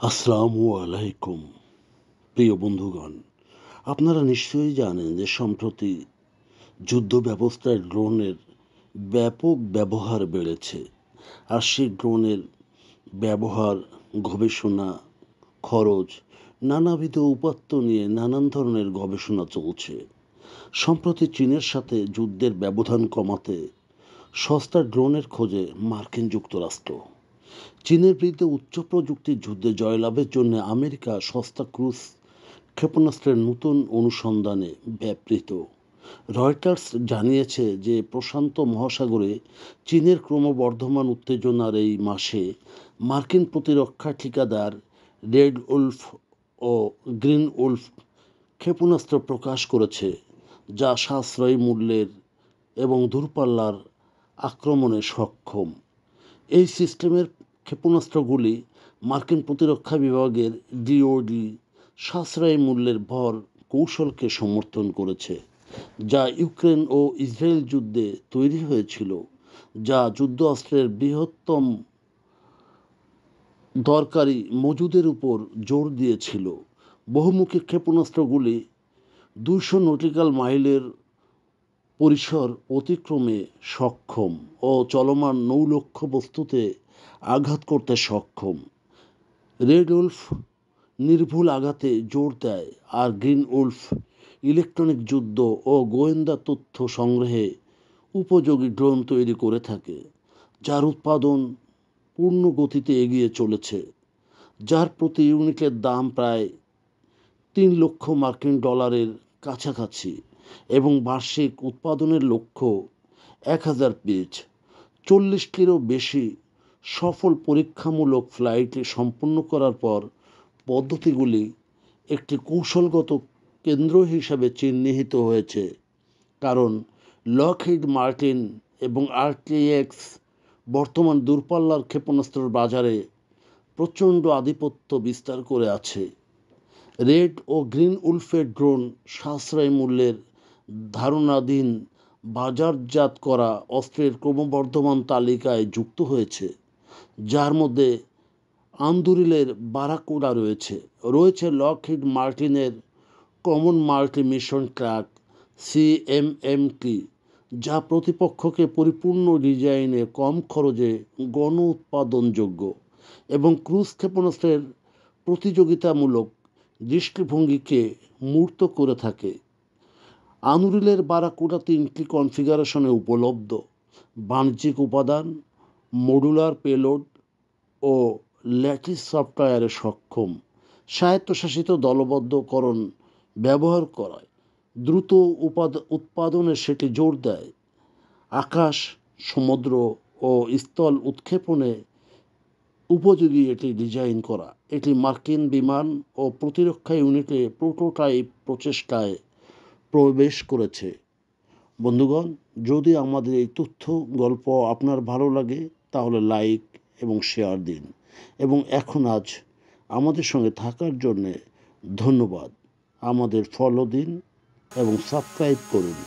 আসসালামু আলাইকুম প্রিয় বন্ধুগণ, আপনারা নিশ্চয়ই জানেন যে সম্প্রতি যুদ্ধ ব্যবস্থায় ড্রোনের ব্যাপক ব্যবহার বেড়েছে। আর সেই ড্রোনের ব্যবহার, গবেষণা, খরচ, নানাবিধ উপাত্ত নিয়ে নানান ধরনের গবেষণা চলছে। সম্প্রতি চীনের সাথে যুদ্ধের ব্যবধান কমাতে সস্তা ড্রোনের খোঁজে মার্কিন যুক্তরাষ্ট্র। চীনের বিরুদ্ধে উচ্চ প্রযুক্তির যুদ্ধে জয়লাভের জন্য আমেরিকা সস্তা ক্রুজ ক্ষেপণাস্ত্রের নতুন অনুসন্ধানে ব্যাপৃত। রয়টার্স জানিয়েছে যে প্রশান্ত মহাসাগরে চীনের ক্রমবর্ধমান উত্তেজনার এই মাসে মার্কিন প্রতিরক্ষা ঠিকাদার রেড উলফ ও গ্রিন উলফ ক্ষেপণাস্ত্র প্রকাশ করেছে, যা সাশ্রয়ী মূল্যের এবং দূরপাল্লার আক্রমণে সক্ষম। এই সিস্টেমের ক্ষেপণাস্ত্রগুলি মার্কিন প্রতিরক্ষা বিভাগের ডিওডি সাশ্রয়ী মূল্যের ভর কৌশলকে সমর্থন করেছে, যা ইউক্রেন ও ইসরায়েল যুদ্ধে তৈরি হয়েছিল, যা যুদ্ধাস্ত্রের বৃহত্তম দরকারি মজুদের উপর জোর দিয়েছিল। বহুমুখী ক্ষেপণাস্ত্রগুলি 200 নটিক্যাল মাইলের পরিসর অতিক্রমে সক্ষম ও চলমান নৌলক্ষ্যবস্তুতে আঘাত করতে সক্ষম। রেড উলফ নির্ভুল আঘাতে জোর দেয়, আর গ্রিন উলফ ইলেকট্রনিক যুদ্ধ ও গোয়েন্দা তথ্য সংগ্রহে উপযোগী ড্রোন তৈরি করে থাকে, যার উৎপাদন পূর্ণ গতিতে এগিয়ে চলেছে, যার প্রতি ইউনিটের দাম প্রায় 3 লক্ষ মার্কিন ডলারের কাছাকাছি এবং বার্ষিক উৎপাদনের লক্ষ্য 1000 পিস। 40টিরও বেশি সফল পরীক্ষামূলক ফ্লাইটে সম্পন্ন করার পর পদ্ধতিগুলি একটি কৌশলগত কেন্দ্র হিসাবে চিহ্নিত হয়েছে, কারণ লকহিড মার্টিন এবং আরটিএক্স বর্তমান দূরপাল্লার ক্ষেপণাস্ত্রের বাজারে প্রচণ্ড আধিপত্য বিস্তার করে আছে। রেড ও গ্রিন উলফের ড্রোন সাশ্রয়ী মূল্যের ধারণাধীন বাজারজাত করা অস্ত্রের ক্রমবর্ধমান তালিকায় যুক্ত হয়েছে, যার মধ্যে আন্দুরিলের বারাকুডা রয়েছে লকহিড মার্টিনের কমন মাল্টি মিশন ট্রাক সিএমএমটি, যা প্রতিপক্ষকে পরিপূর্ণ ডিজাইনে কম খরচে গণ উৎপাদনযোগ্য এবং ক্রুজ ক্ষেপণাস্ত্রের প্রতিযোগিতামূলক দৃষ্টিভঙ্গিকে মূর্ত করে থাকে। আনুরিলের বারাকুডা 3টি কনফিগারেশনে উপলব্ধ: বাণিজ্যিক উপাদান, মডুলার পেলোড ও ল্যাটিস সফটওয়্যারে সক্ষম, স্বায়ত্তশাসিত দলবদ্ধকরণ ব্যবহার করায় দ্রুত উৎপাদনে সেটি জোর দেয়। আকাশ, সমুদ্র ও স্থল উৎক্ষেপণে উপযোগী এটি ডিজাইন করা। এটি মার্কিন বিমান ও প্রতিরক্ষা ইউনিটে প্রোটোটাইপ প্রচেষ্টায় প্রবেশ করেছে। বন্ধুগণ, যদি আমাদের এই তথ্য গল্প আপনার ভালো লাগে তাহলে লাইক এবং শেয়ার দিন, এবং আজ আমাদের সঙ্গে থাকার জন্যে ধন্যবাদ। আমাদের ফলো দিন এবং সাবস্ক্রাইব করুন।